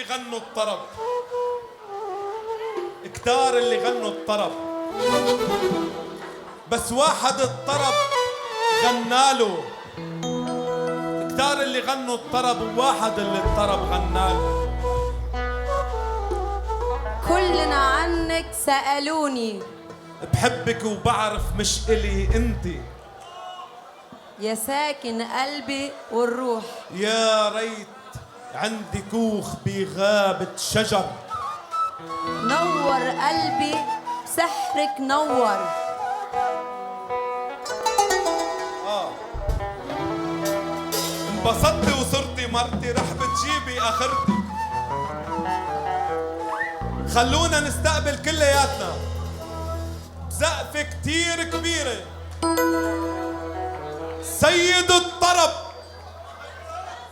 اللي غنوا الطرب، كتار اللي غنوا الطرب، بس واحد الطرب غناله. كتار اللي غنوا الطرب وواحد اللي الطرب غناله. كلنا عنك سألوني، بحبك وبعرف مش إلي انتي، يا ساكن قلبي والروح. يا ريت عندي كوخ بغابة شجر، نور قلبي بسحرك نور. انبسطتي وصرتي مرتي، رح بتجيبي اخرتي. خلونا نستقبل كلياتنا بسقفة كتير كبيرة سيد الطرب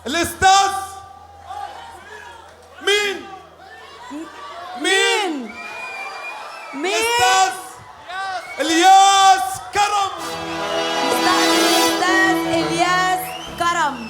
الاستاذ مين؟ الاستاذ الياس كرم. الأستاذ الياس كرم.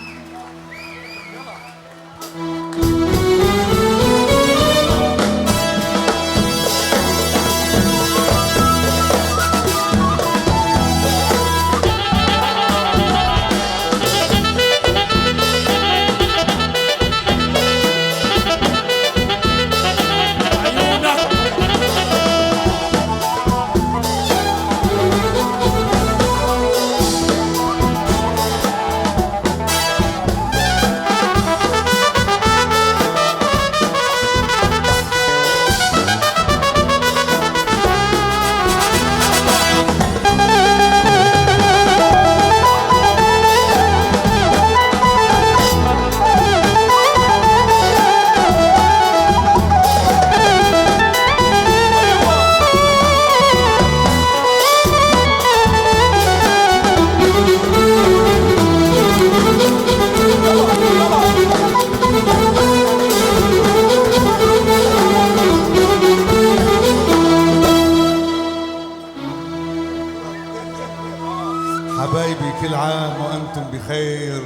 حبايبي كل عام وأنتم بخير،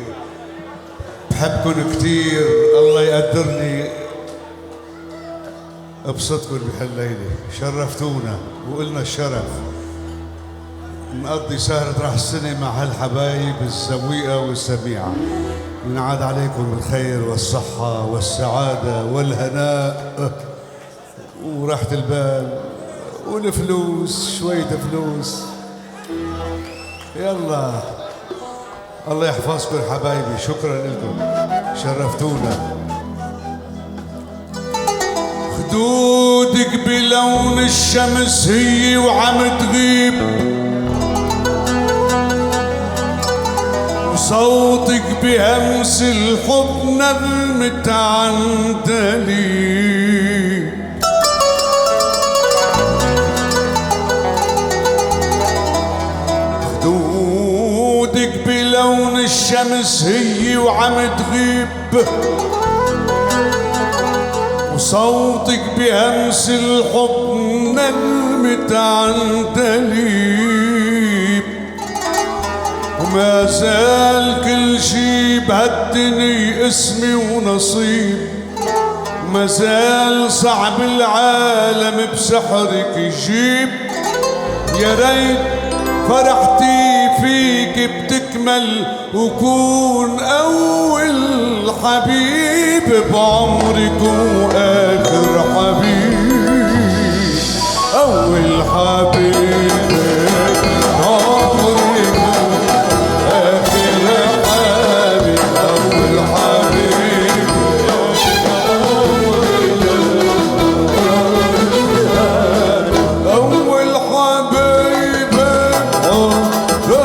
بحبكن كتير، الله يقدرني ابسطكن بهالليلة. شرفتونا وقلنا الشرف نقضي سهرة راح السنة مع هالحبايب الزويقة والسميعة. ينعاد عليكم الخير والصحة والسعادة والهناء وراحة البال والفلوس، شوية فلوس. يلا الله يحفظكم حبايبي، شكرا لكم، شرفتونا. خدودك بلون الشمس هي وعم تغيب، وصوتك بهمس الحب نغمة عندليب. خدودك بلون الشمس هي وعم تغيب، وصوتك بهمس الحب نغمة عندليب. وما زال كل شي بهالدنيا اسمي ونصيب، وما زال صعب العالم بسحرك يجيب. يا ريت فرحتي فيك بتكمل وكون أول حبيب بعمرك وآخر حبيب. أول حبيب بعمرك وآخر حبيب. أول حبيب أول حبيب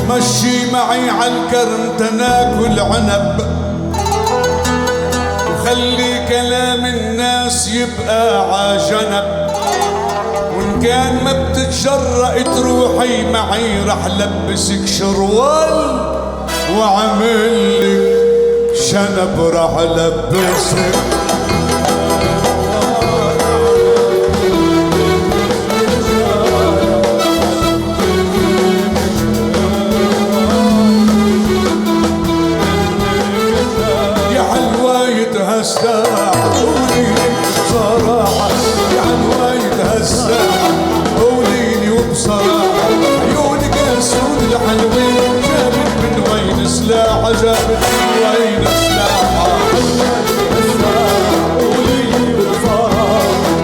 مشي معي عالكرم تناكل عنب، وخلي كلام الناس يبقى عجنب، كان ما بتتجرأ تروحي معي رح لبسك شروال وعملك شنب رح لبسك. يا حلوة يتهسع قوليلي بصراحة، يا حلوة يتهسع قوليلي وبصراحة، عيونك اسود الحلوين جابت من وين سلاحة، جابت من وين سلاحة. قوليلي بصراحة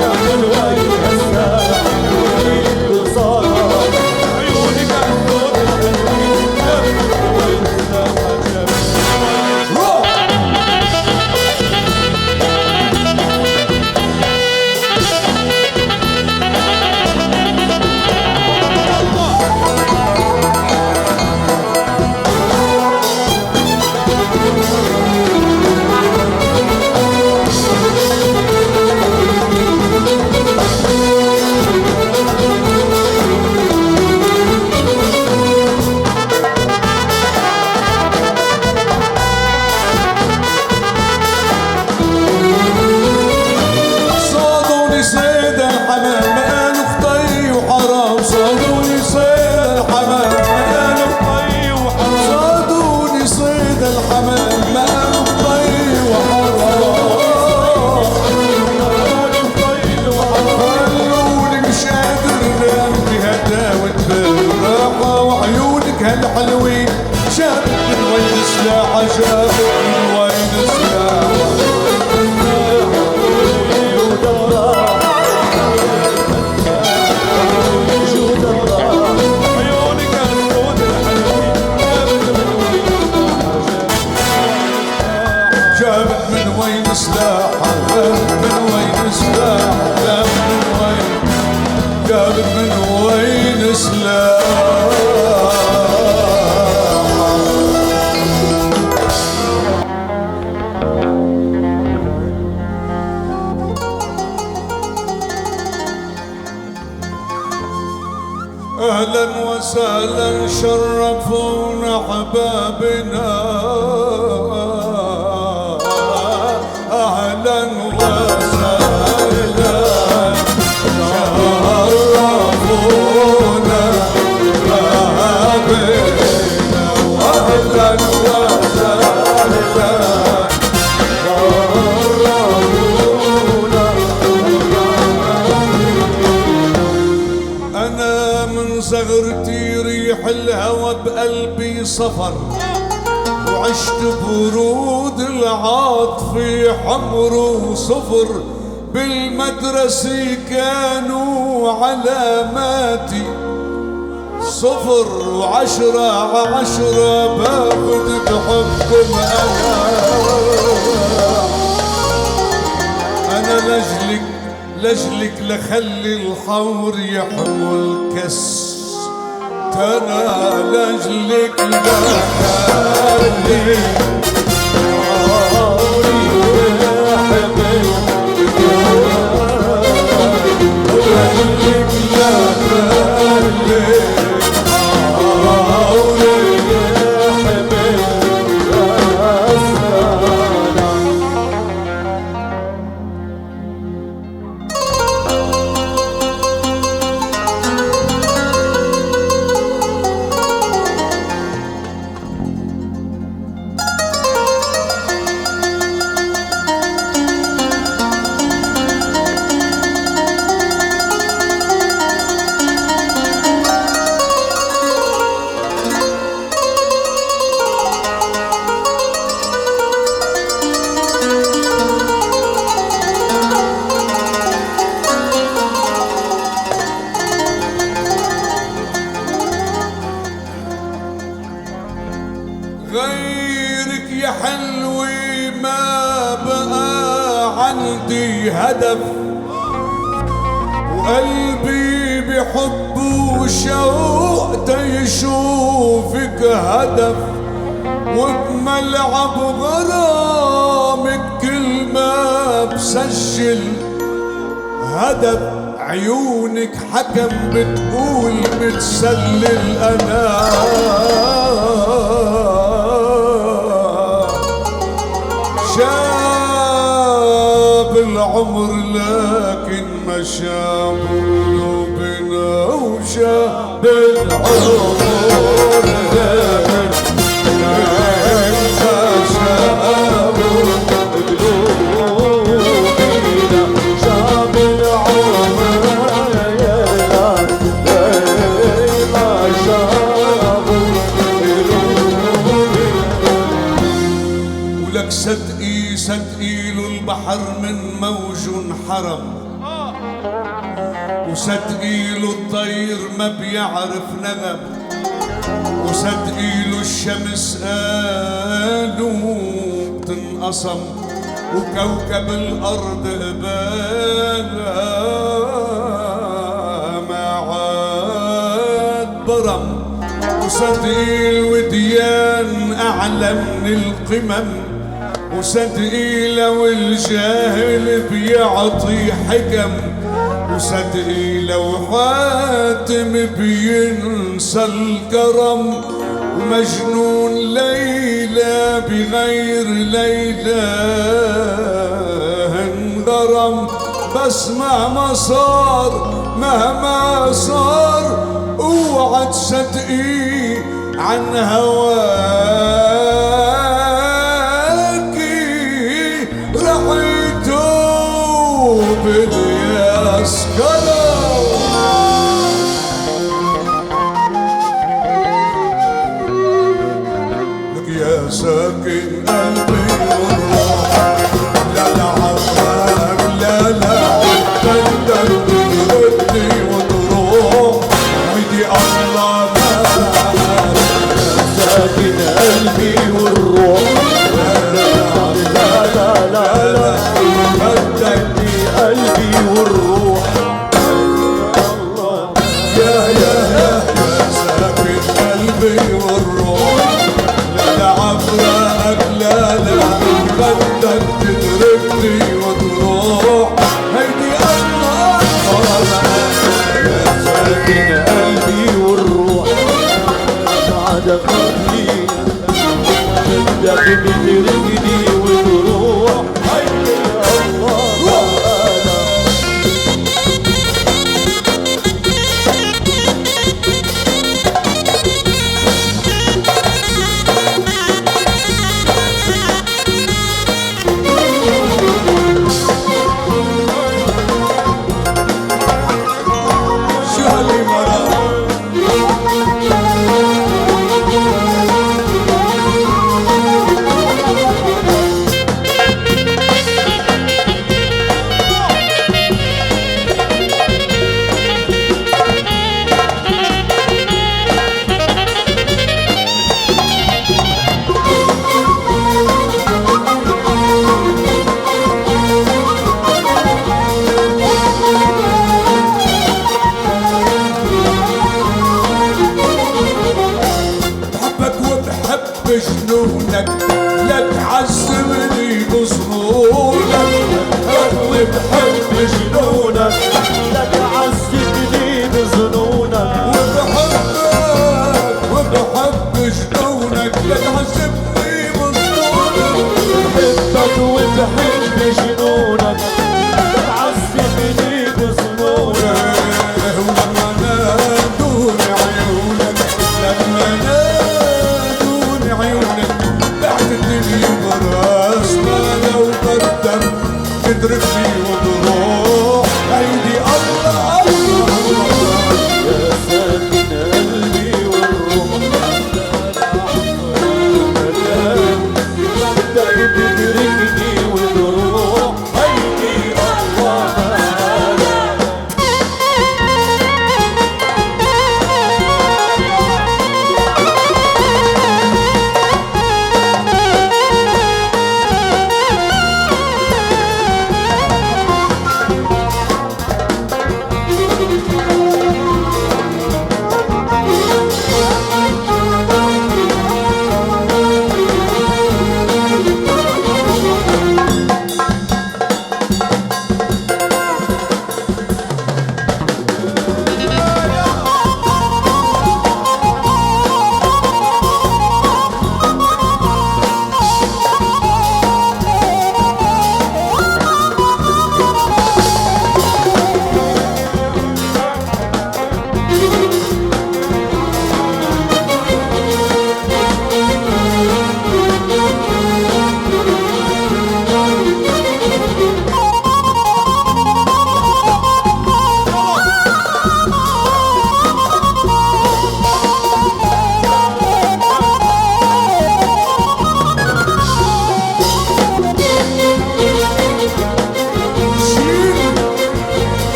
يا حلوة يتهسع قوليلي بصراحة، عيونك اسود الحلوين جابت من وين سلاحة، جابت من وين. صادوني صيد الحمام ماله خطي وحرام، صادوني صيد الحمام ماله خطي وحرام، صادوني صيد الحمام ماله خطي وحرام، خلوني مش قادر انام بهداوة بالراحة، وعيونك هالحلوين جابت من وين سلاحة، جابت من وين سلاحة. جابت من وين سلاحة، جابت من وين سلاحة، جابت من وين، جابت من وين سلاحة. أهلا وسهلا شرفونا أحبابنا، أهلا وسهلا شرفونا أحبابنا، أهلا وسهلا أنا من صغرتي ريح الهوى بقلبي صفر، وعشت برود العاطفة حمر وصفر، بالمدرسة كانوا علاماتي صفر وعشرة عشرة، باخد بحبكم أنا لجلك لخلي الحور يحمل كس، تنا لجلك لخلي الحور يحمل لجلك لخلي الحور يحمل غيرك يا حلوي ما بقى عندي هدف، وقلبي بحب وشوق تيشوفك هدف، وبملعب غرامك كل ما بسجل هدف، عيونك حكم بتقول متسلل انا، شاب العمر لكن ما شاب قلوبنا، وشاب العمر لكن ما شاب قلوبنا، شاب العمر ولك صدقي صدقي له البحر من موج حرم، وصدقي له الطير ما بيعرف نغم، وصدقي له الشمس قالوا بتنقسم، وكوكب الأرض قبالها ما عاد برم، وصدقي الوديان أعلى من القمم، وصدقي لو الجاهل بيعطي حكم، وصدقي لو حاتم بينسى الكرم، ومجنون ليلى بغير ليلى انغرم، بس مهما صار اوعى تصدقي عن هواكي رح يتوب الياس لك يا ساكن قلبي والروح، لا لا عفاك لا لا تقدر تردي وتروح، عيدي الله ساكن قلبي والروح، لا لا لا لا لا بدي قلبي والروح، يا ساكن قلبي والروح، لا لا عفراقك لا لا بدك تتركني وتروح، هيدي الله يا ساكن قلبي والروح، بعد قلبي بدك تتركني وتروح، هيدي الله تعالى. شو هالمرة بحبك وبحب جنونك، لا تعذبني بظنونك، وبحب جنونك، لا تعذبني بظنونك، وبحب جنونك، لا تعذبني بظنونك، بحبك وبحب جنونك، لا تعذبني بظنونك، ولما نادوني عيونك، لما نادوني عيونك بعت الدنيا براسنا، لو بدك تتركني وتروح، عيدي الله الله الله يا ساكن قلبي والروح، لا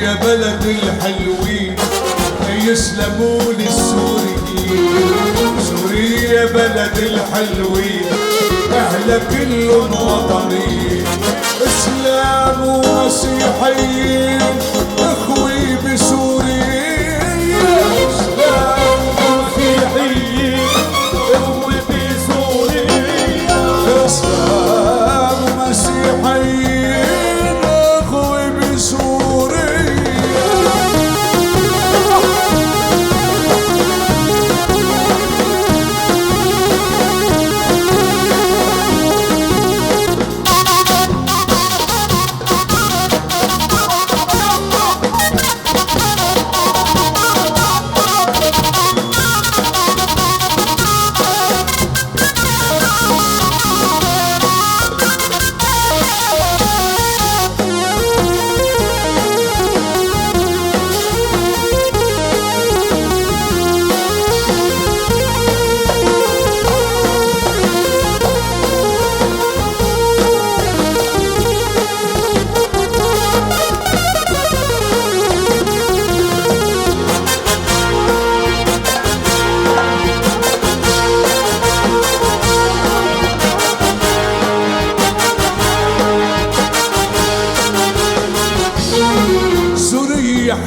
سوريا بلد الحلوين يسلموا لي السوريين، سوريا بلد الحلوين أهلا كلهم وطنيين، إسلام ومسيحيين إخوي بسوريا، إسلام ومسيحيين إخوي بسوريا، إسلام ومسيحيين إخوي بسوريا.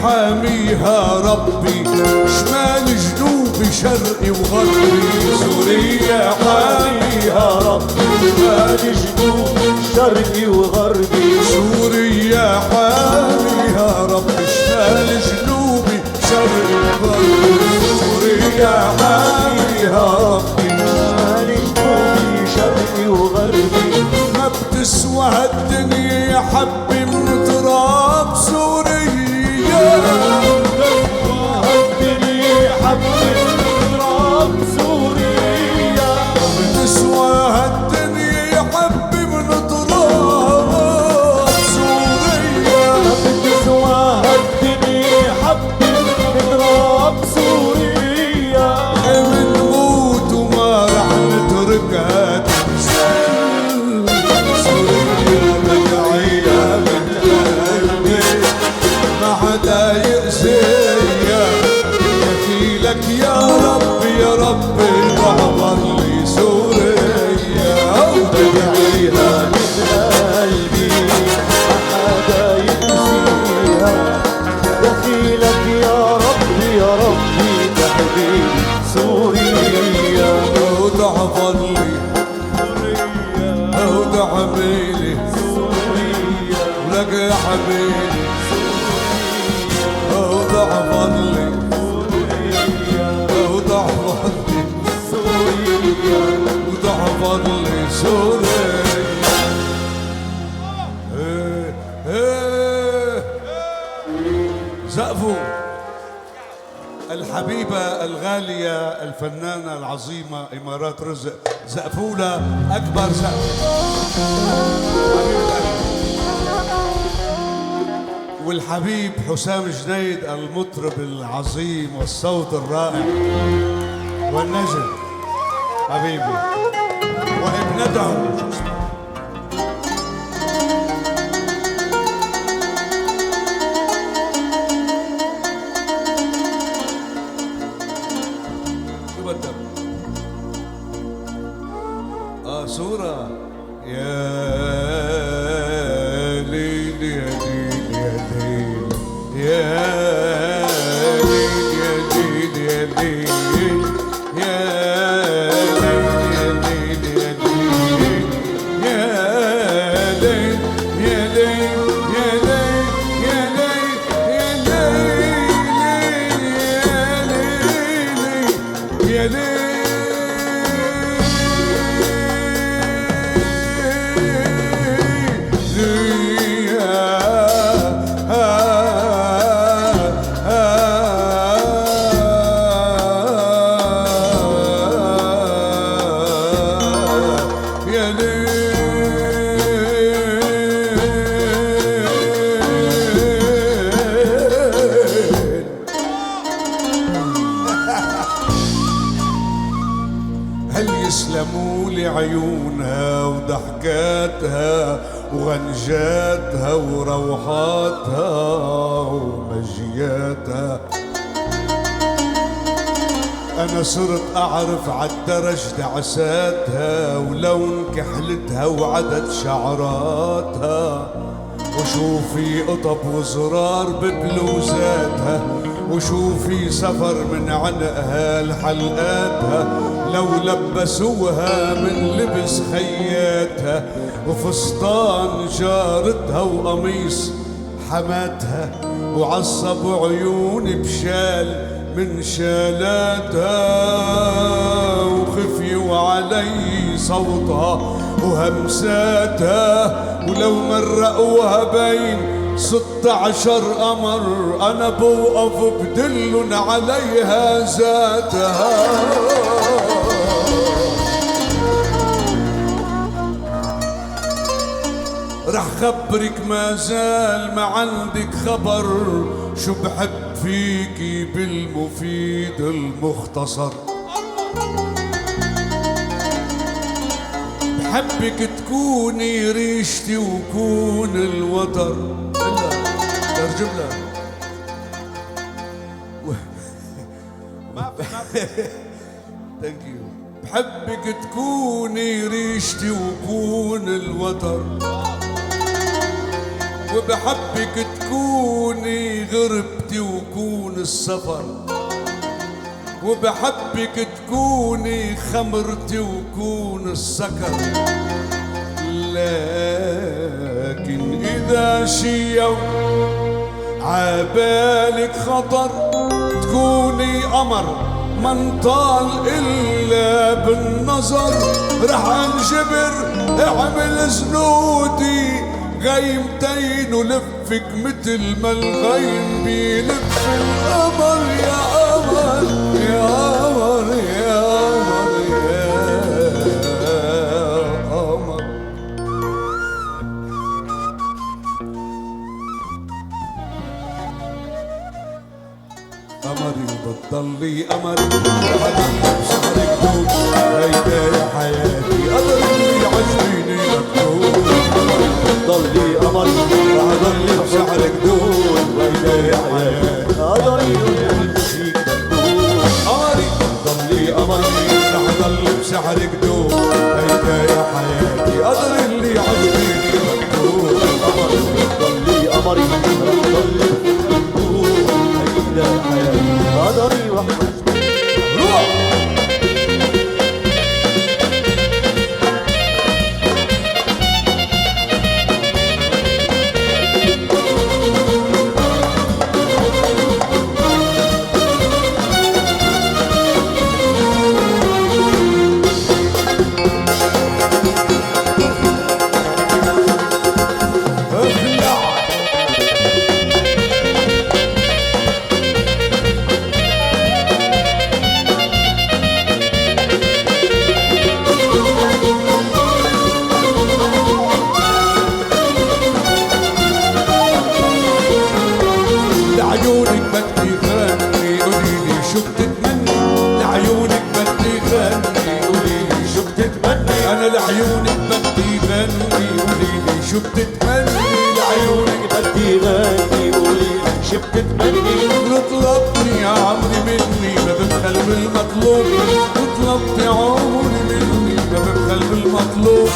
حاميها ربي شمال جنوبي شرقي وغربي، سوريا حاميها ربي شمال جنوبي شرقي وغربي، سوريا حاميها ربي شمال جنوبي شرقي وغربي، سوريا حاميها ربي شمال جنوبي شرقي وغربي، ما بتسوى هالدنيا يا حبي من تراب سوريا، الدنيا حبي تراب سوريا، بتسوى هالدنيا يا حبي من تراب سوريا، بتسوى هالدنيا حبي تراب سوريا، بنموت وما رح نتركها تنزل، سوريا بدعيها من قلبي ما حدا يأذيها، يكفيلك يا رب يا رب احفظ لي سوريا، بدعيها من قلبي ما حدا يأذيها، دخيلك يا ربي يا ربي تحبيبي سوريا، وتحفظ لي وتحميلي سوريا ولك يا حبيبي وتحفظ لي وتحفظ لي وتحفظ لي سوريا. زقفوا الحبيبة الغالية الفنانة العظيمة إمارات رزق، زقفوا لها أكبر زقف. والحبيب حسام جنيد المطرب العظيم والصوت الرائع والنجم حبيبي وابنته شو بدك؟ صورة يا ليل يا ليل يا ليل يا ليل يا ليل يا ليل يا ليل يا ليل يا ليل يا ليل يا ليل يا ليل يا ليل يسلموا لي عيونها وضحكاتها وغنجاتها وروحاتها وحجياتها. أنا صرت أعرف عالدرج دعساتها ولون كحلتها وعدد شعراتها، وشوفي قطب وزرار ببلوزاتها، وشوفي سفر من عنقها لحلقاتها، لو لبسوها من لبس خياتها، وفستان جارتها وقميص حماتها، وعصب عيوني بشال من شالاتها، وخفي وعلي صوتها وهمساتها، ولو مرقوها بين 16 قمر أنا بوقف بدلن عليها ذاتها. رح خبرك ما زال ما عندك خبر، شو بحب فيكي بالمفيد المختصر. بحبك تكوني ريشتي وكون الوتر. ترجم لها ثانك يو. بحبك تكوني ريشتي وكون الوتر، وبحبك تكوني غربتي وكون السفر، وبحبك تكوني خمرتي وكون السكر. لكن إذا شي يوم عبالك خطر تكوني قمر من طال إلا بالنظر، رح انجبر اعمل زنودي غيمتين ولفك متل ما الغيم بيلف القمر. يا قمر يا قمر يا قمر يا قمر. قمري بتضلي قمري بحضن بشعرك دوب، هيدا يا حياتي قدري عجبيني مكتوب. ضلي قمري رح ضلي بشعرك دوب، هيدا يا حياتي قدري وقلبي فيك مكتوب. قمري ضلي قمري رح ضل بشعرك دوب، هيدا يا حياتي قدر اللي عجبيني مكتوب. قمري ضلي قمري رح ضلي مكتوب، هيدا حياتي قدري وحجبي. روح لعيونك بدي غني قوليلي شو بتتمني، لعيونك بدي غني قوليلي شو بتتمني. أنا لعيونك بدي غني قوليلي شو بتتمني، لعيونك بدي غني قولي شو بتتمني. طلبتني يا عمري مني ما ببخل بالمطلوب، طلبتي عمري مني ما ببخل بالمطلوب.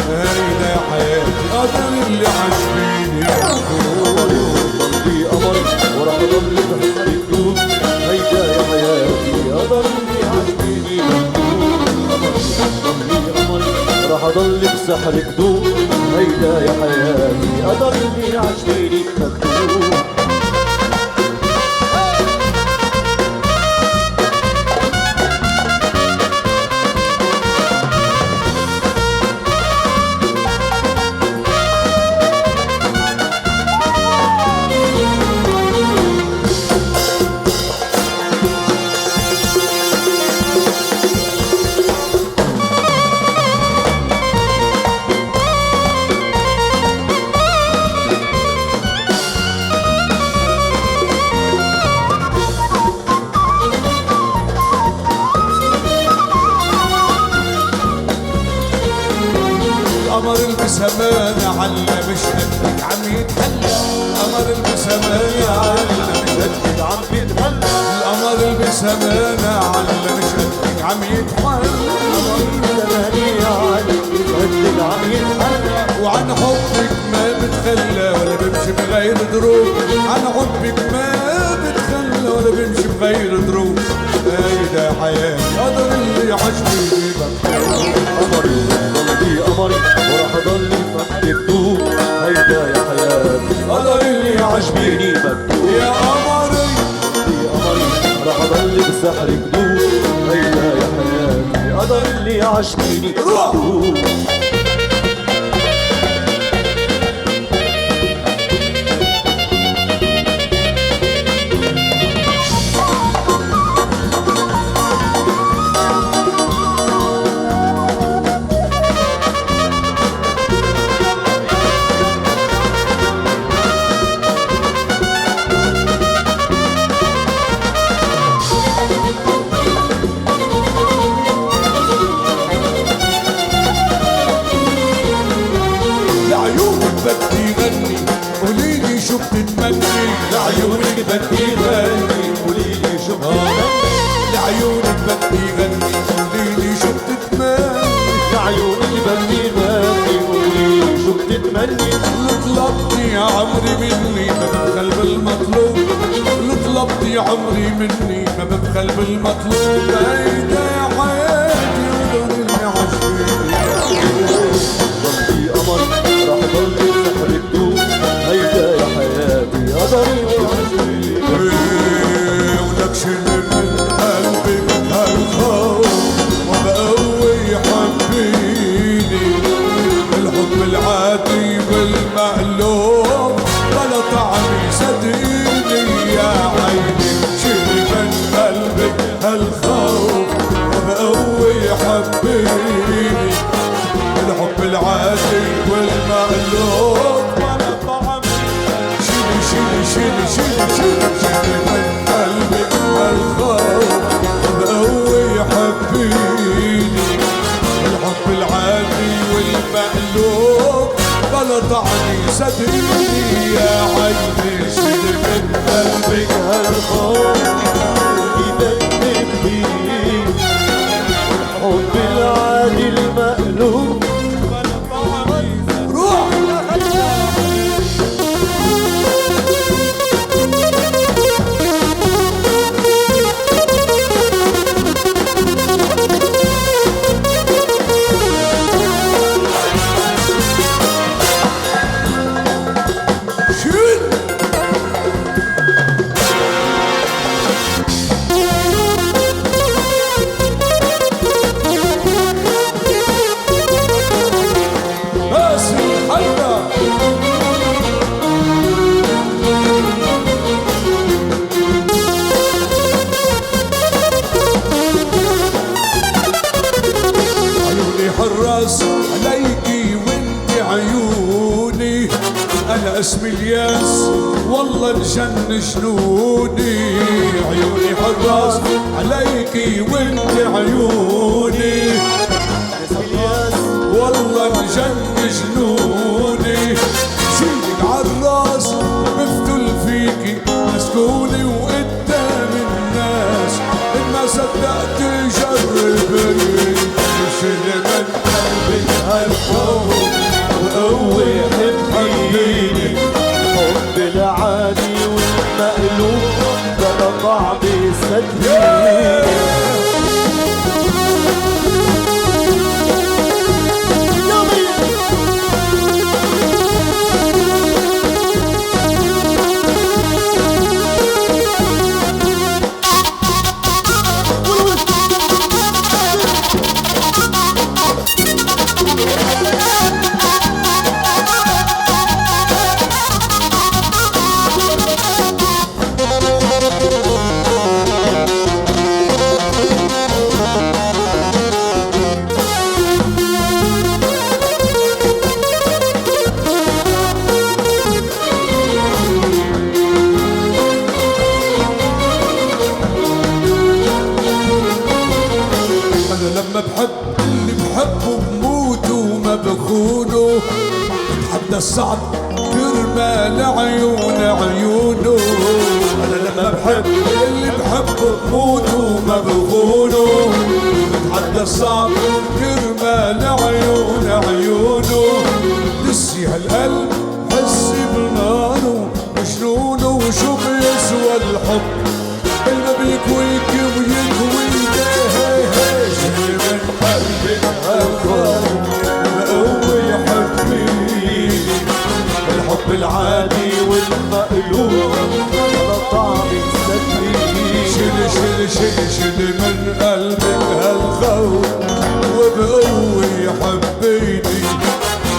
هيدا يا حياتي قدر اللي عجبيني. ضلي قمري ورح ضلي بحبك دوب، هيدا يا حياتي قدري عجبيني مكتوب. ضلي قمري رح ضلي بسحرك دوب، هيدا يا حياتي قدري عجبيني مكتوب. قمر البسمانة على مش قدك عم يتهلى، قمر البسمانة على الزمانة على مشهدك عم يتحل وعن حبك ما بتخلى ولا بمشي بغير دروب عن حبك ما بتخلى ولا بمشي بغير دروب هيدا حياتي قدر اللي عشقي قمري قلبي قمري وراح اضل مكتوب هيدا يا حياتي قدر اللي عشقيني مكتوب يا قمري يا قمري راح اضل بسحر قلوب هيدا يا حياتي قدر اللي عشقيني مكتوب بدي غني قوليلي شو بتتمني لعيونك بدي غني قوليلي شو بتتمني لعيونك بدي غني قوليلي شو بتتمني لعيونك بدي غني قوليلي شو بتتمني طلبتي يا عمري مني ما ببخل بالمطلوب طلبتي يا عمري مني ما ببخل بالمطلوب هيدا يا حياتي ودون اللي عشقيني ضلي قمر راح ضل سحر قلوب هيدا يا حياتي قدري وعشقي ولك شل من قلبي هالخوف وبقوي حبيني الحب العادي والمألوف بلا طعمي صدقيني يا عيني شل من قلبي هالخوف وبقوي حبيني الحب العادي والمألوف ولا طعمي شيلي من قلبي الخوف وبقوي حبيني الحب العادي والمألوف بلا طعني صدقيني يا عيني شيلي من قلبي هالخوف يبدل فيه الحب العادي المألوف روح حراس عليكي وانت عيوني انا اسمي الياس والله الجن جنوني عيوني حراس عليكي وانت عيوني اسمي الياس والله الجن جنوني شيلك عالراس بفتل فيكي مسكوني وقدام الناس إن ما صدقت جربي شيل من قلبي هالخوف وقوي حبيني الحب العادي والمألوف بلا طعمي صدقيني لما بحب اللي بحبه بموت وما بخونه بتحدى الصعب كرمال عيونه انا لما بحب اللي بحبه بموت وما بخونه، بتحدى الصعب كرمال عيونه، دسي هالقلب حسي بناره وجنونه، وشو بيسوى الحب اللي بيكويك ويكويك. شيل من قلبك هالخوف مقوي حبي، الحب العادي والمقلوب على طعم السكري. شيل من قلبك هالخوف وبقوي حبيبي،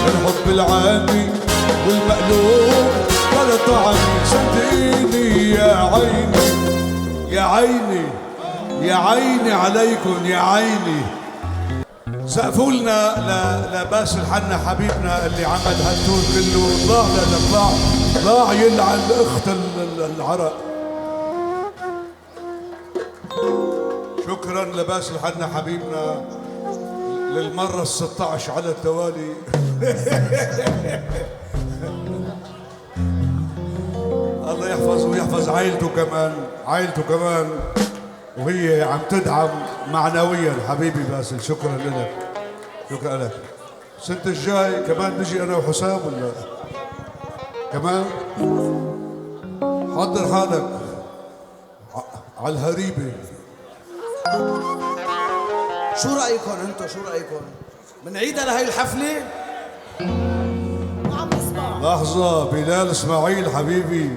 الحب العادي والمقلوب على طعم. صدقيني يا عيني يا عيني يا عيني عليكم يا عيني. سقفوا لنا لباسل حنا حبيبنا اللي عمل هالتور كله. طلع يلعن اخت العرق. شكرا لباسل حنا حبيبنا للمرة ال16 على التوالي. الله يحفظه ويحفظ عائلته كمان وهي عم تدعم معنويا. حبيبي باسل شكرا لك. السنة الجاي كمان نجي انا وحسام ولا كمان؟ حضر حالك على الهريبة. شو رأيكم انتو؟ شو رأيكم؟ بنعيدها لهي الحفلة؟ لحظة بلال اسماعيل حبيبي،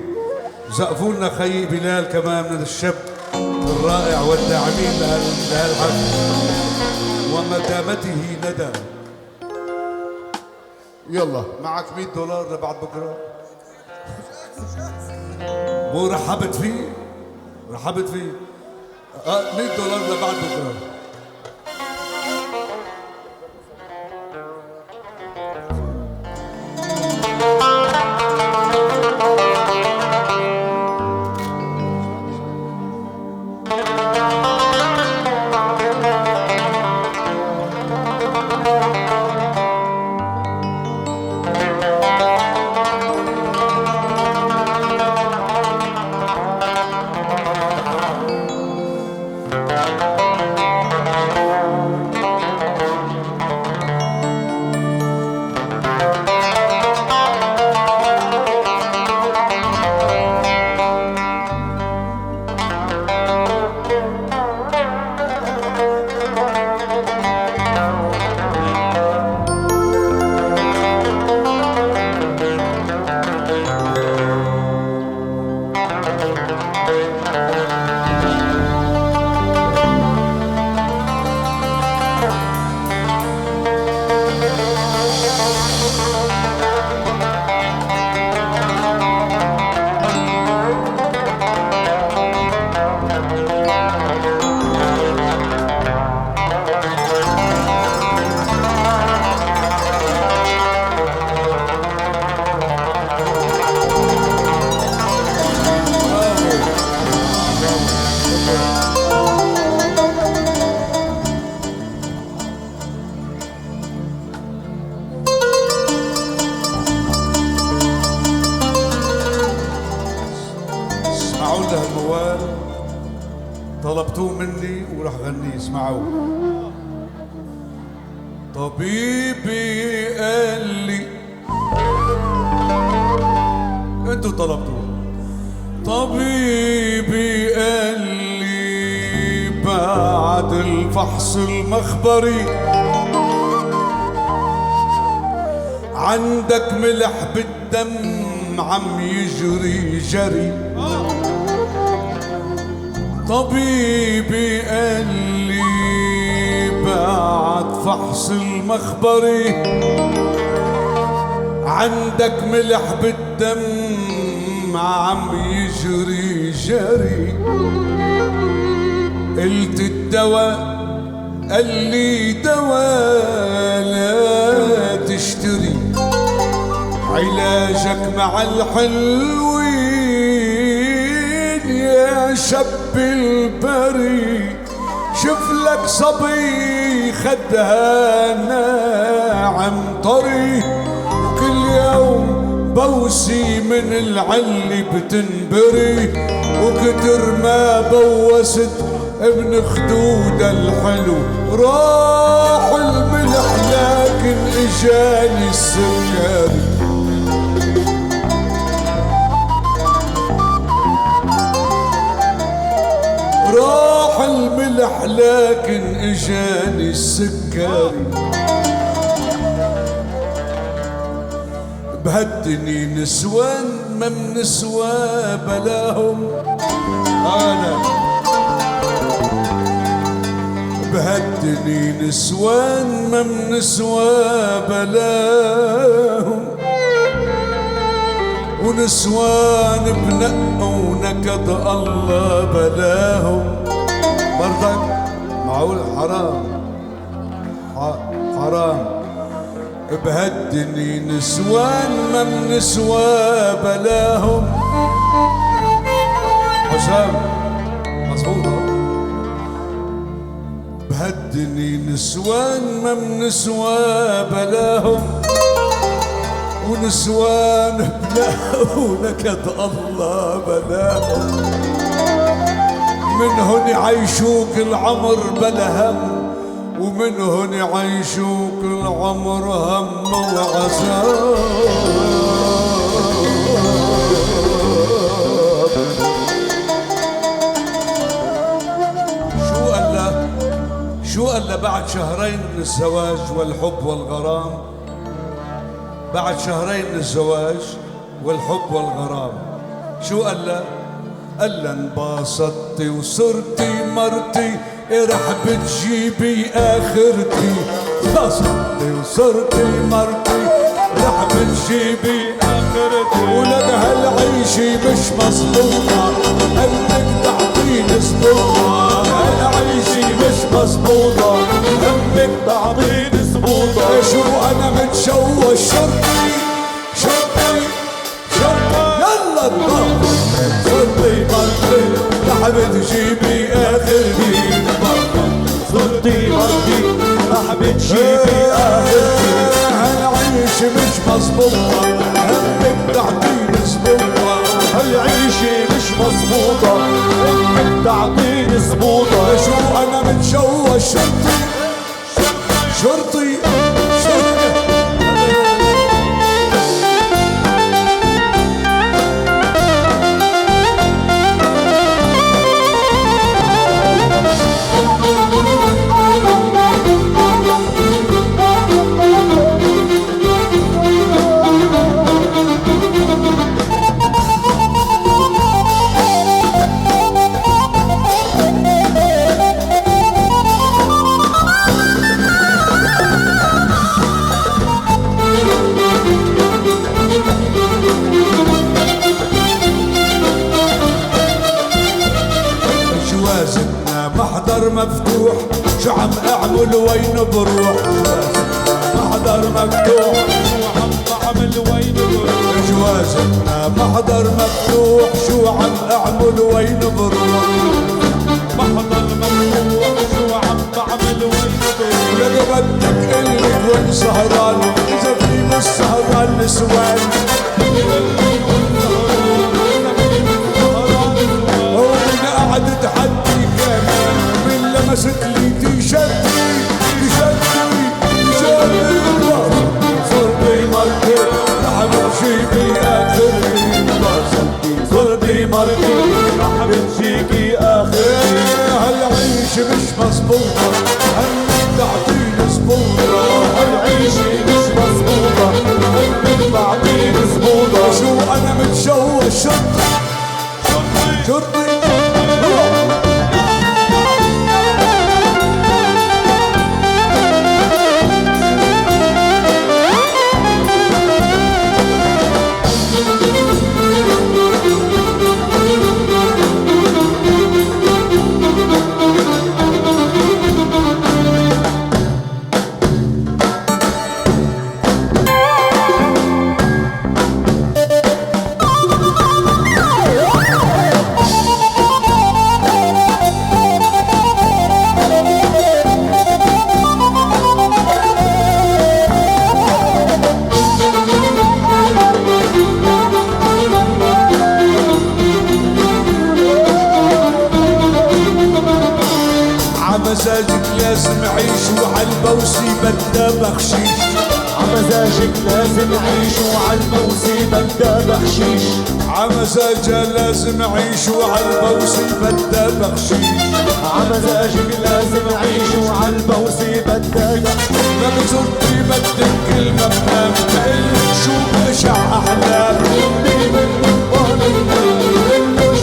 زقفوا لنا خيي بلال كمان من الشاب الرائع والداعمين لهالحفل ومدامته ندى. يلا معك $100 لبعد بكره. مو رحبت فيه $100 لبعد بكره. طلبتوه مني وراح غنيه. اسمعوا. طبيبي قال لي، انتوا طلبتوه. طبيبي قال لي بعد الفحص المخبري عندك ملح بالدم عم يجري جري. طبيبي قال لي بعد فحص المخبري عندك ملح بالدم عم يجري جري. قلت الدواء، قال لي دواء لا تشتري، علاجك مع الحلوين يا شاب البري. شوف لك صبي خدها ناعم طري، كل يوم بوسي من العلي بتنبري، كتر ما بوست ابن خدودة الحلو راح الملح لكن اجاني السكري. راح الملح لكن اجاني السكري. بهالدني نسوان ما منسوى بلاهم انا. بهالدني نسوان ما منسوى بلاهم. ونسوان بنق ونكد الله بلاهم. برضك معقول حرام حرام. بهالدني نسوان ما منسوى بلاهم. حسام مظبوط. بهالدني نسوان ما منسوى بلاهم. ونسوان بلاهم نكد الله بلاهم. من هون يعيشوك العمر بلا هم ومن هون يعيشوك العمر هم وعذاب. شو قال له بعد شهرين من الزواج والحب والغرام. بعد شهرين من الزواج والحب والغرام شو قال له؟ قال له انبسطتي وصرتي مرتي رح بتجيبي اخرتي. انبسطتي وصرتي مرتي رح بتجيبي اخرتي. ولك هالعيشة مش مظبوطة قلبك تعطيني سبوطة. هالعيشة مش مظبوطة همك تعطيني سبوطة. شو انا متشوش شرطي شرطي شرطي يلا انبسط. صرتي مرتي رح بتجيبي اخرتي. صرتي مرتي رح بتجيبي اخرتي. هالعيشة مش مظبوطة همك تعطيني سبوطة. هالعيشة مش مظبوطة همك تعطيني سبوطة. شو انا متشوش شرطي شرطي شرطي. محضر مفتوح شو عم اعمل وين بروح. محضر مفتوح شو عم اعمل وين بروح. جوازنا محضر مفتوح شو عم اعمل وين بروح. محضر مفتوح شو عم بعمل وين بروح. لك بدك قلبك وين سهران اذا في مش سهران نسوان. ومن قعدت حدي كمان من لمست لي تيشرتي تيشرتي تيشرتي. صرتي مرتي رح بتجيبي اخرتي. صرتي مرتي رح بتجيكي اخرتي. هالعيشة مش مظبوطة همك تعطيني سبوطة. هالعيشة مش مظبوطة همك تعطيني سبوطة. شو انا متشوش شرطي شرطي. لازم اعيش وعالبوسي بدها بخشيش عمزاجك لازم اعيش وعالبوسي بدها بخشيش عمزاجها لازم اعيش وعالبوسي بدها بخشيش عمزاجك لازم اعيش وعالبوسي بدها بخشيش ما بزرتي بدك كلمة بنام بقلك شو بشع أحلام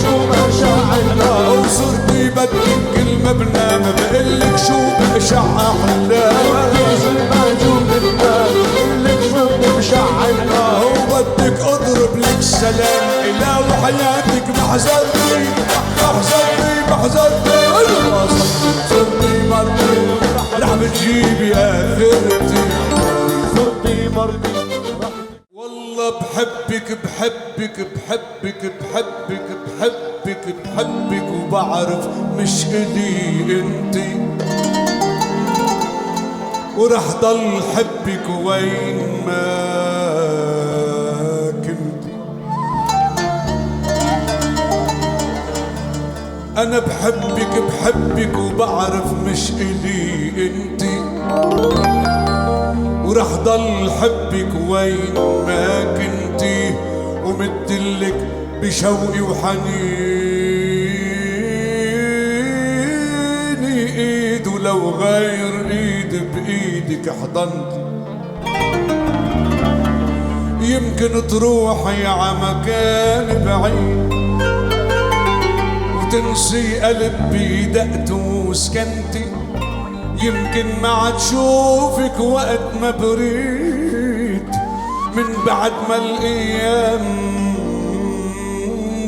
شو بشع أحلام وصرتي بدك كلمة بنام بقلك شو بشع أحلام وبدك اضرب لك سلام إلا وحياتك محزنتي صرتي مرتي رح بتجيبي آخرتي صرتي مرتي والله بحبك وبعرف مش إلي انتي ورح ضل حبك وين ما كنتي أنا بحبك وبعرف مش إلي انتي ورح ضل حبك وين ما كنتي ومدلك بشوقي وحنيني ايد ولو غير ايد بايدك حضنتي يمكن تروحي عمكان بعيد وتنسي قلبي دقته وسكنتي يمكن ما عاد شوفك وقت ما بريد من بعد ما الايام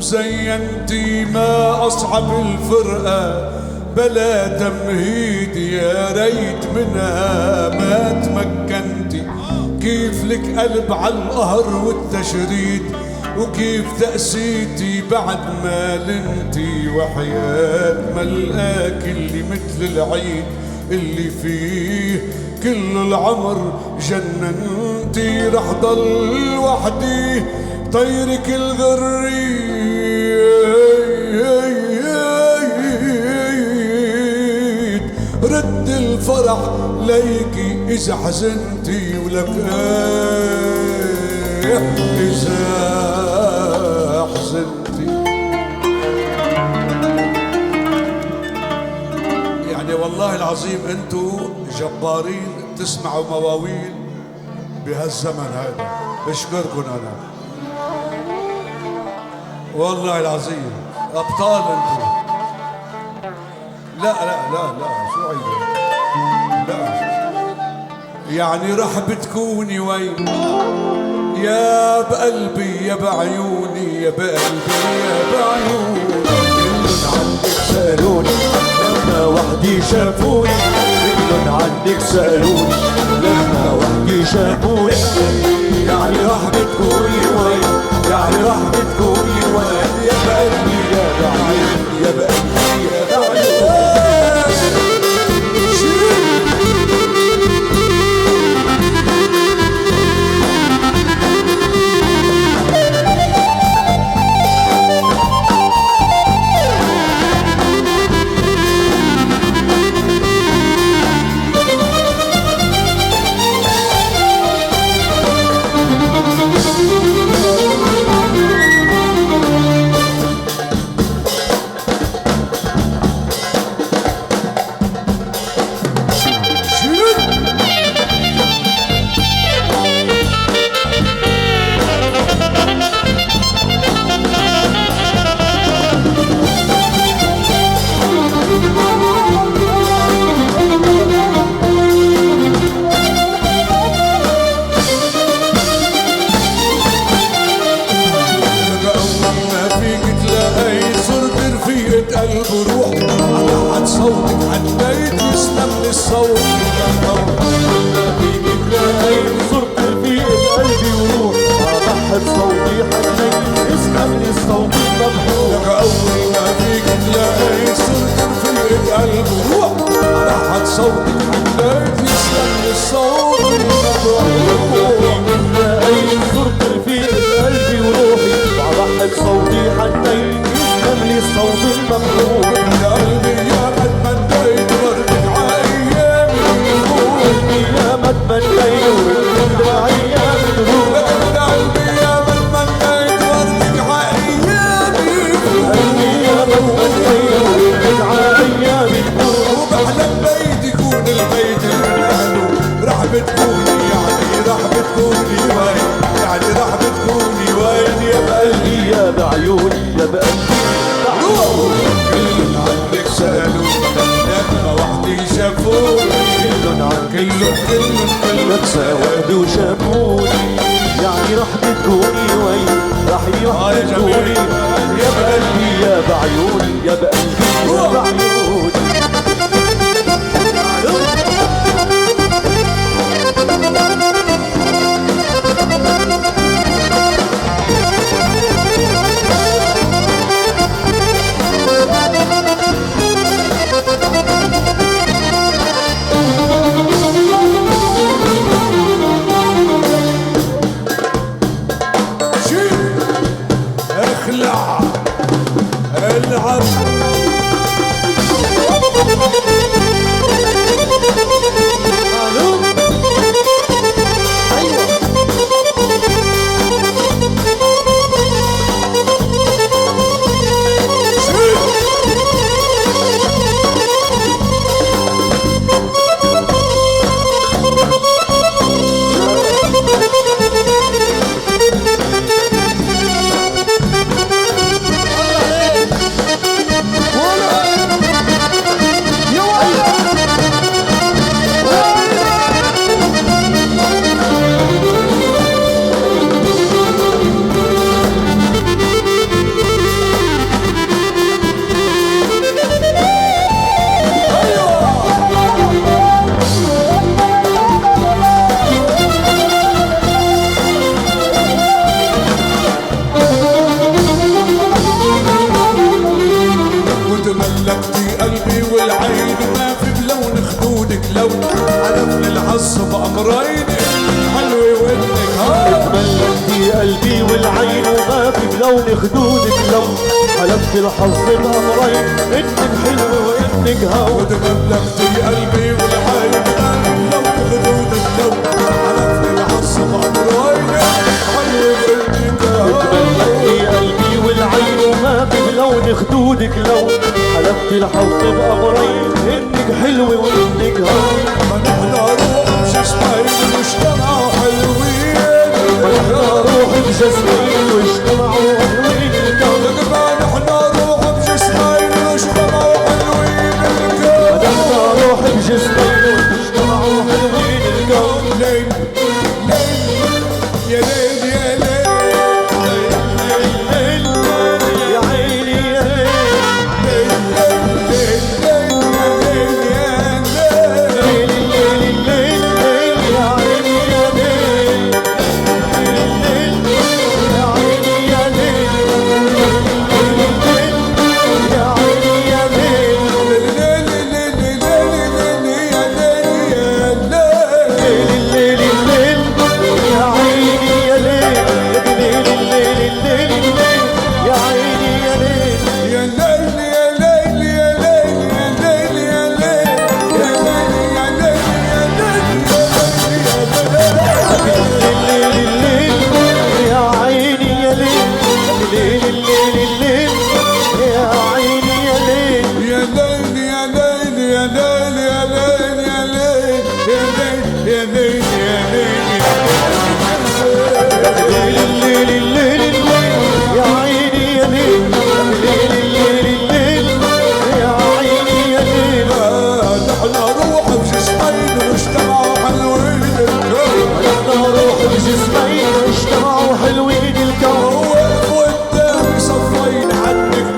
زينتي ما اصعب الفرقه بلا تمهيد يا ريت منها ما تمكنتي كيف لك قلب على القهر والتشريد وكيف تأسيتي بعد ما لنتي وحياة ملقاك اللي مثل العيد اللي فيه كل العمر جننتي رح ضل وحدي طيرك الغريد رد الفرح ليكي إذا حزنتي ولك إذا حزنتي يعني والله العظيم انتو جبارين تسمعوا مواويل بهالزمن هذا بشكركم انا والله العظيم ابطال انتو لا شو عيبه لا يعني رح بتكوني وين يا بقلبي يا بعيوني يا بقلبي يا بعيوني كلن عنك سألوني لما وحدي شافوني كلن عنك سألوني لما وحدي شافوني يعني راح بتكوني وين يعني راح بتكوني وين يا بقلبي يا بعيوني يا بقلبي يا بعيوني صوت المقلوب يا قلبي يا قد ما انتيت وردك عاية لمسة وحدي وشافوني يعني راح تكوني وين راح يحبوني يا بقلبي يا بعيوني يا بقلبي يا بعيوني اخلع العب ملكتي قلبي والعين ما في بلون خدودك لو حلفني الحظ بأمرين حلوة ودك ملكتي قلبي والعين وما في بلون خدودك لو حلفت الحظ بأمرين انك حلوة وانك هوا ملكتي قلبي والعين ما في بلون خدودك لو حلفني الحظ بأمرين حلوة ودك ملكتي قلبي والعين وما في بلون خدودك لو حلفت الحظ بأمرين انك حلوة وانك هوا ما نحن روح بجسمين واجتمعوا حلوين ما نحن روح بجسمين واجتمعوا حلوين الكون ما نحن روح بجسمين واجتمعوا حلوين الكون ما نحن روح بجسمين واجتمعوا حلوين الكون ليل ليل يا ليل يا ليل يا عيني يا ليل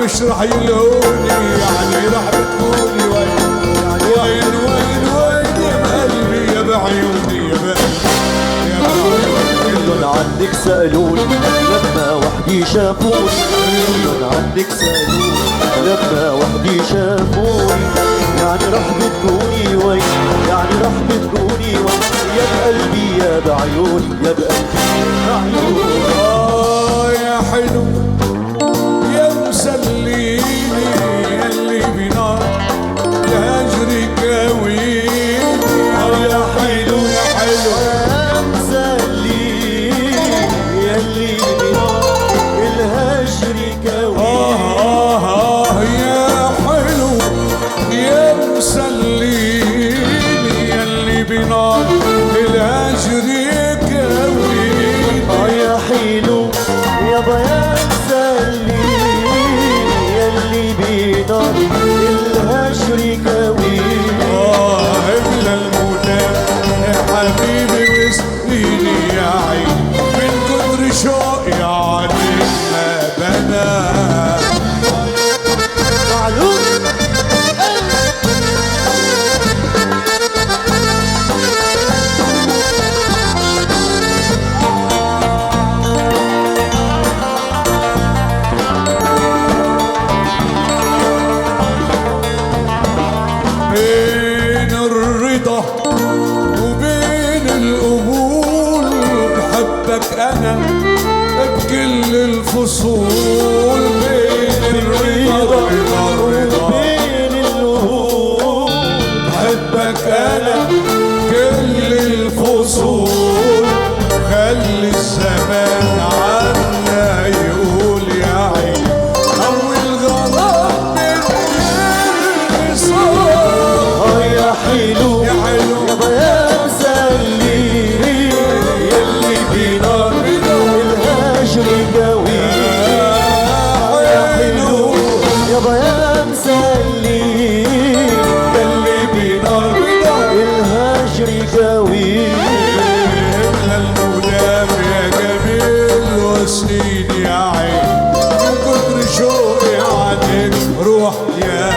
مش رح يلوني يعني رح بتقولي وين يعني وين وين وين يا بقلبي يا بعيوني يا بقلبي يا بعيوني كلن عنك سألوني لما وحدي شافوني كلن عنك سألوني لما وحدي شافوني يعني رح بتكوني وين يعني رح بتكوني وين يا بقلبي يا بعيوني يا بقلبي يا بعيوني يا حلو يا مسليني اللي بنار يا هجري كاويني يا حلو يا حلو يا مسليني اللي بنار الهجري كاويني يا حلو يا مسليني اللي بنار الهجري كاويني يا حلو يا بيان سلي يلي بينار الهجر كوي إلا الموتى يا حبيبي بيا مسلي يلي بنار الهجر قوي المدام يا جميل وسنين يا عين من كتر شوقي عليك روح يا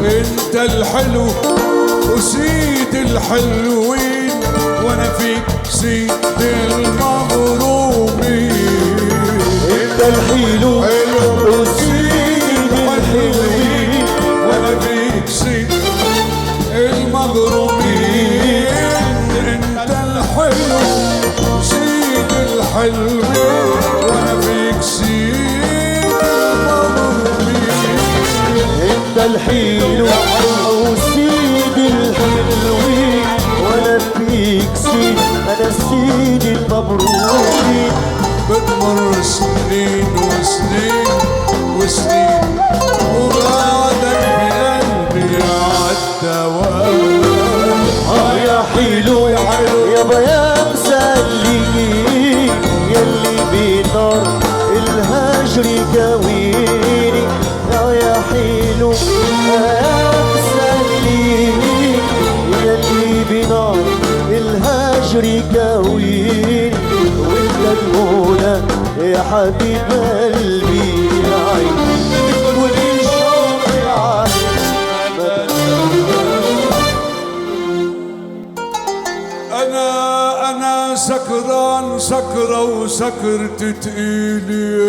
انت الحلو وسيد الحلوين وانا فيك سيد المغرومين انت الحلو وسيد الحلوين وانا فيك سيد المغرومين انت الحلو سيد الحلوين وانا فيك سيد المغرومين انت الحلو وسيد الحلوين وانا فيك سيد انا سيد المبروكين بتمر سنين وسنين وسنين وبعدك بقلبي عالدوام يا حلو يا بيا مسلي يلي بنار الهجر قويني يا حلو يا مسلي يلي بنار الهجر قويني وانت المولى يا حبيب قلبي يا عين كل شوقي عليك انا سكران سكرة وسكرت تقيلي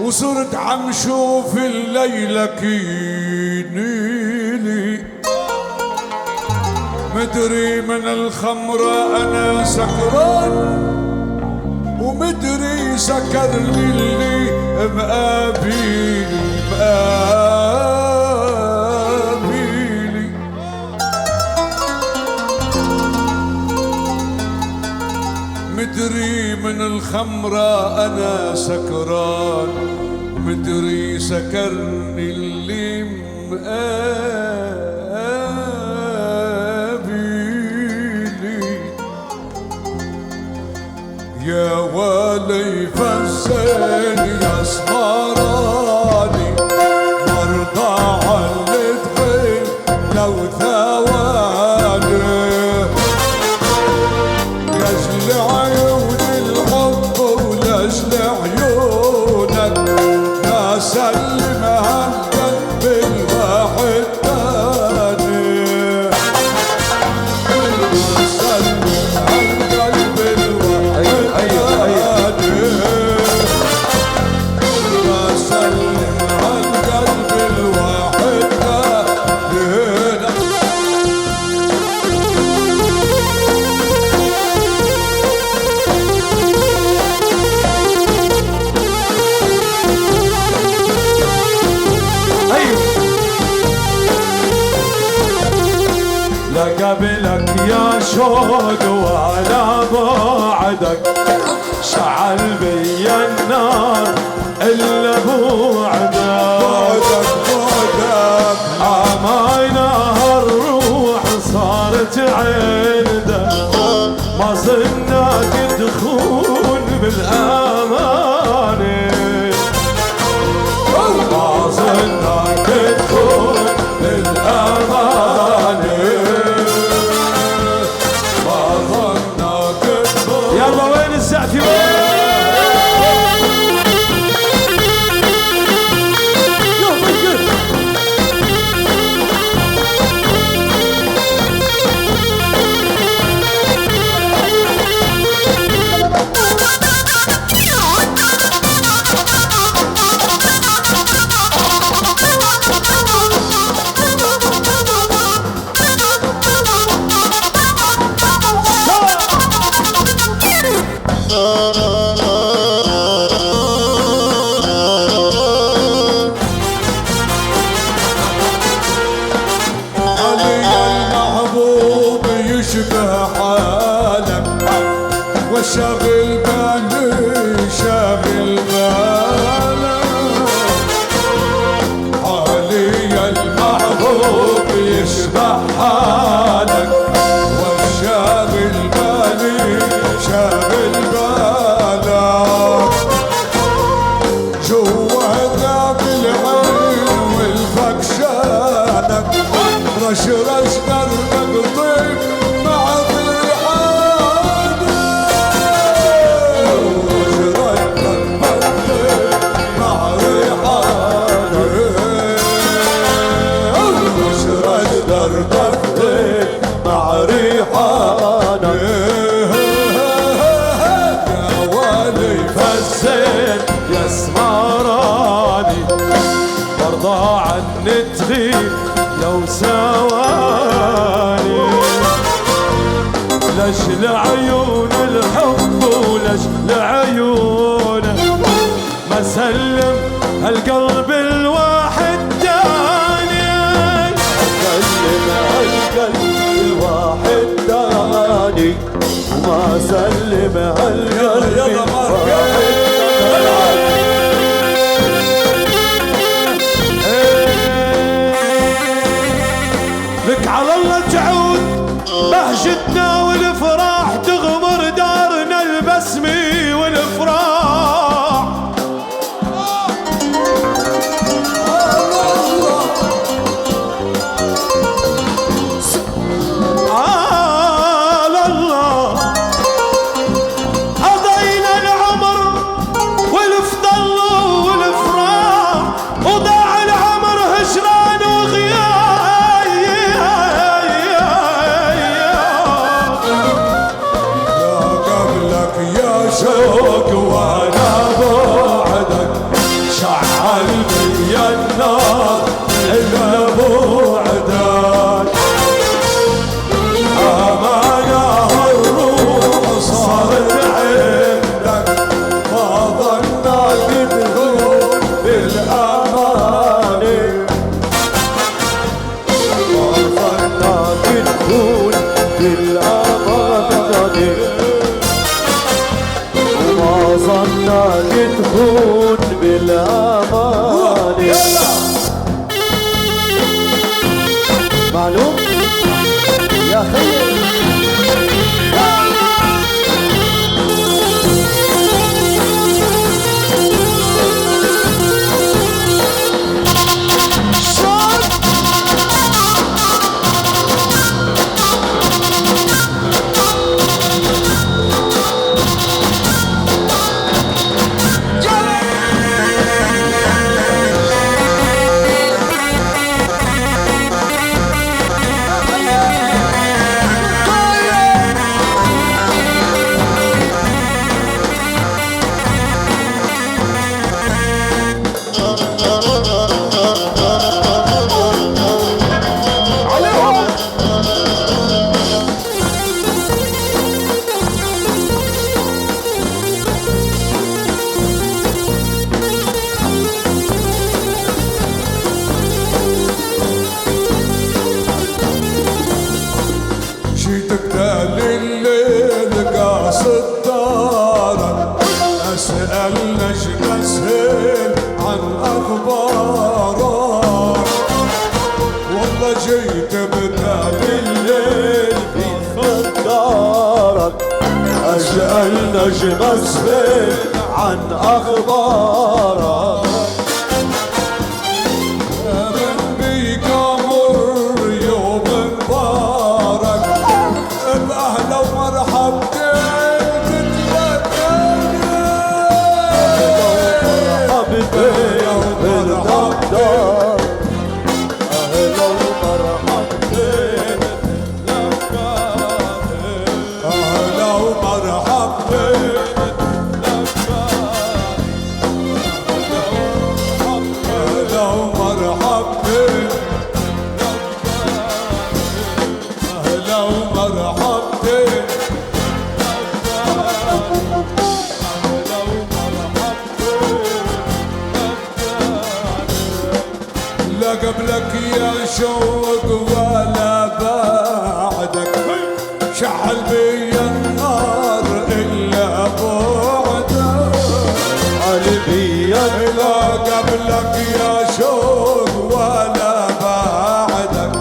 وصرت عم شوف الليلة كينيلي مدري من الخمرة انا سكران ومدري سكرني اللي مقابيلي مدري من الخمرة أنا سكران مدري سكرني اللي مقابلي يا ولي فزاني أسمراني مرضى على الدخيل لو ثواني لاجل عيون الحب ولاجل عيونك يا سلم هالقلب الواحد تاني يا سلم هالقلب الواحد تاني يا سلم هالقلب الواحد تاني لقبلك يا شوق وعلى بعدك شعل بي النار إلا بعدك عماينها الروح صارت عندك ما صرناك تخون بالأماني ما صرناك تخون بالأماني يلا وين السعفي يشبه حالك والشاغل بالي شاغل بالك جوا ذاك العين والفكشانك رشرش دربك طيب مع ريحانك رشرش دربك طيب مع ريحانك رشرش دربك طيب مع ريحانك يا والي فالزين يا سمراني برضى عني تغيب لو ثواني ليش لعيون الحب وليش لعيونه ما سلم هالقلب الواحد تاني سلم هالقلب الواحد تاني وما سلم هالقلب الواحد لك على الله تعود بهجتنا والافراح تغمر دارنا البسمي والافراح الله قضينا العمر والفضل والافراح وضاع العمر هجران وغياب يا قبلك يا شوق وانا بعدك شعل بي النار الا بعدك امانه الروح صارت عندك ما ظنك تدخل بالامانه ما ظنك تكون بالأمانة وما ظنك تكون بالأمانة معلوم يا خير جيتك تالي الليل قاصد دارك اسأل نجم اسهل عن اخبارك والله جيت بتالي الليل دارك أسأل نجم أسهل عن أخبارك من بيك امر يوم مبارك باهلا ومرحبتين تتلقاني مرحبتين بالدار أهلا ومرحبتين اهلا ومرحبتين اهلا ومرحبتين اهلا ومرحبتين لا قبلك يا شوق ولا بعدك شعل بي النار الا بعدك قلبي لا قبلك يا شوق ولا بعدك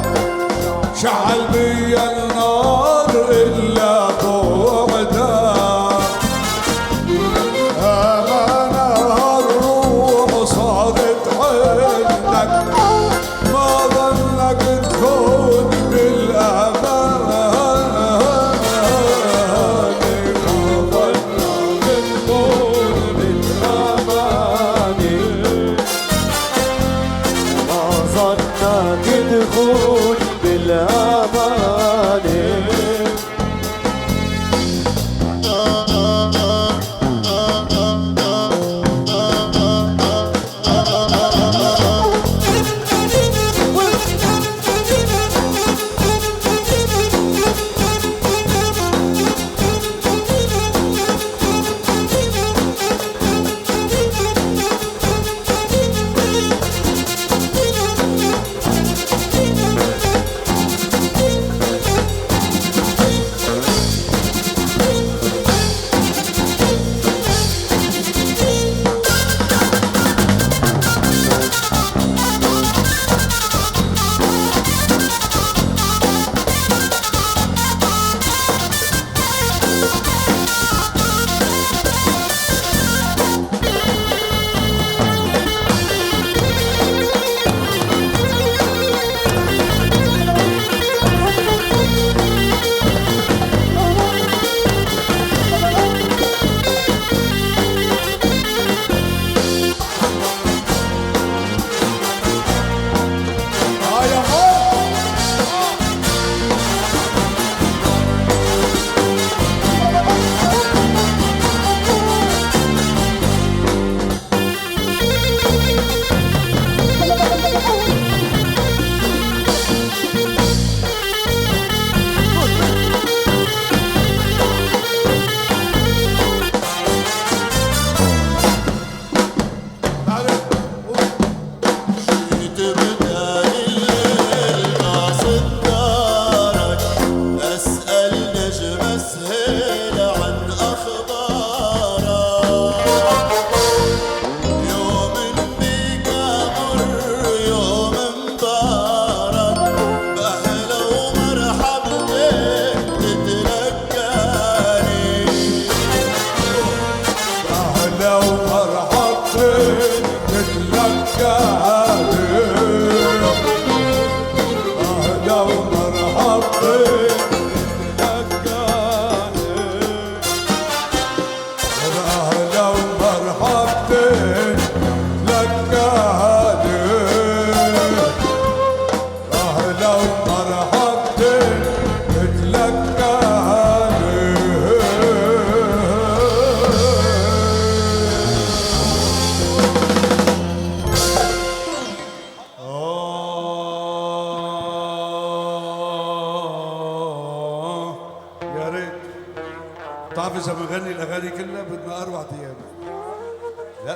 إذا بنغني الأغاني كلها بدنا 4 أيام.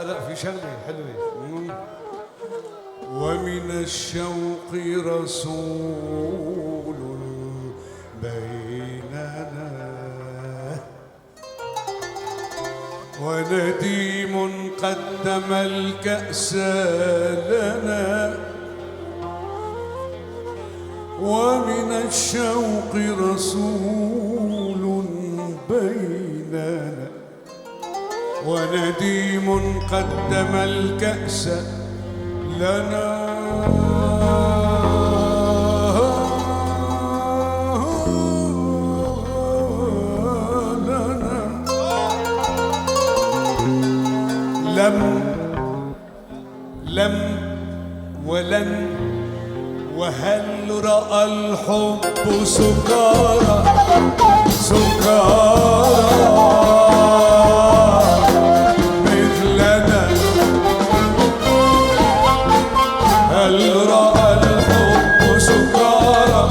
لا في شغلة حلوة. ومن الشوق رسول بيننا ونديم قدم الكأس لنا ومن الشوق رسول بيننا ونديم قدم الكأس لنا لم ولن وهل رأى الحب سكارى مثلنا هل رأى الحب سكارى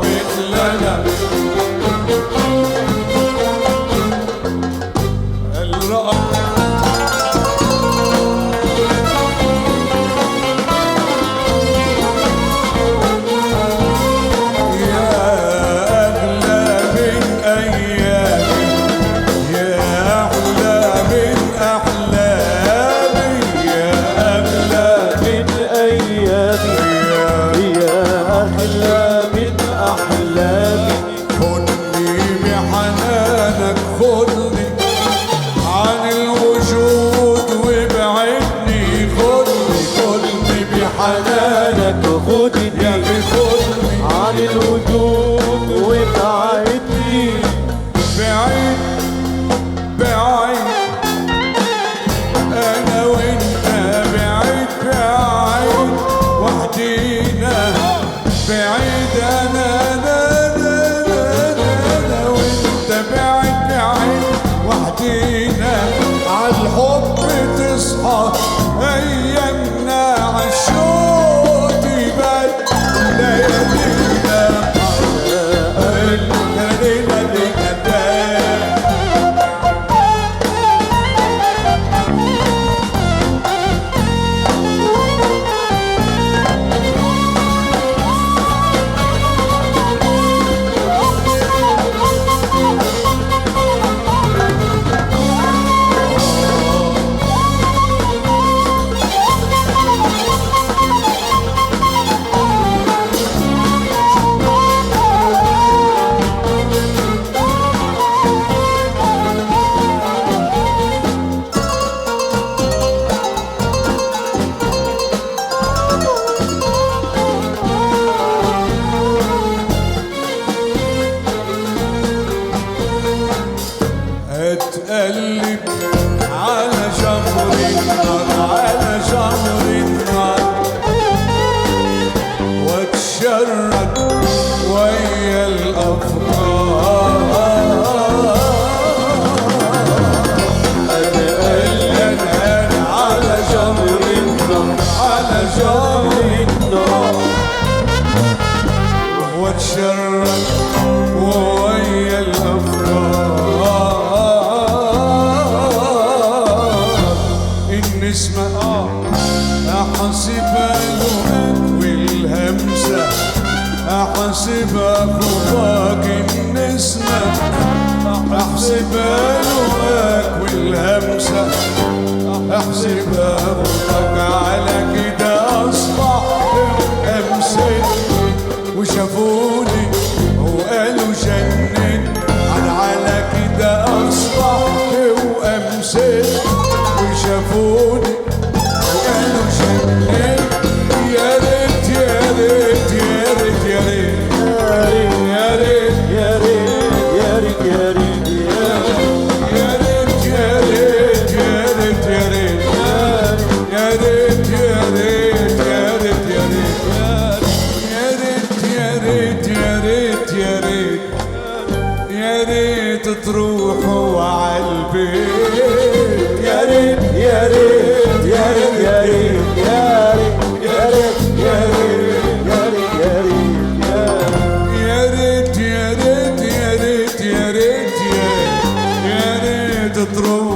مثلنا هل رأى حنانك خدني عن الوجود وابعدني بعيد بعيد انا وانت بعيد بعيد وحدينا بعيد انا وانت بعيد بعيد وحدينا عالحب تصحى ايامنا عالشوق تبان ليالينا اتقلب على جمر النار على جمر النار واتشرد ويا الافكار انا على جمر النار على جمر النار واتشرد ويا الافكار النسمة أحسبها لغاك والهمسة أحسبها خطاك النسمة أحسبها لغاك والهمسة أحسبها خطاك على كده أصبح أمسك وشافوني وقالوا جنن على كده أصبح وأمسك وشافوني وقالوا جنن يا ريت يا ريت يا ريت يا ريت يا ريت يا ريت يا ريت يا ريت يا ريت يا ريت يا ريت يا ريت يا ريت يا ريت يا ريت يا ريت تروح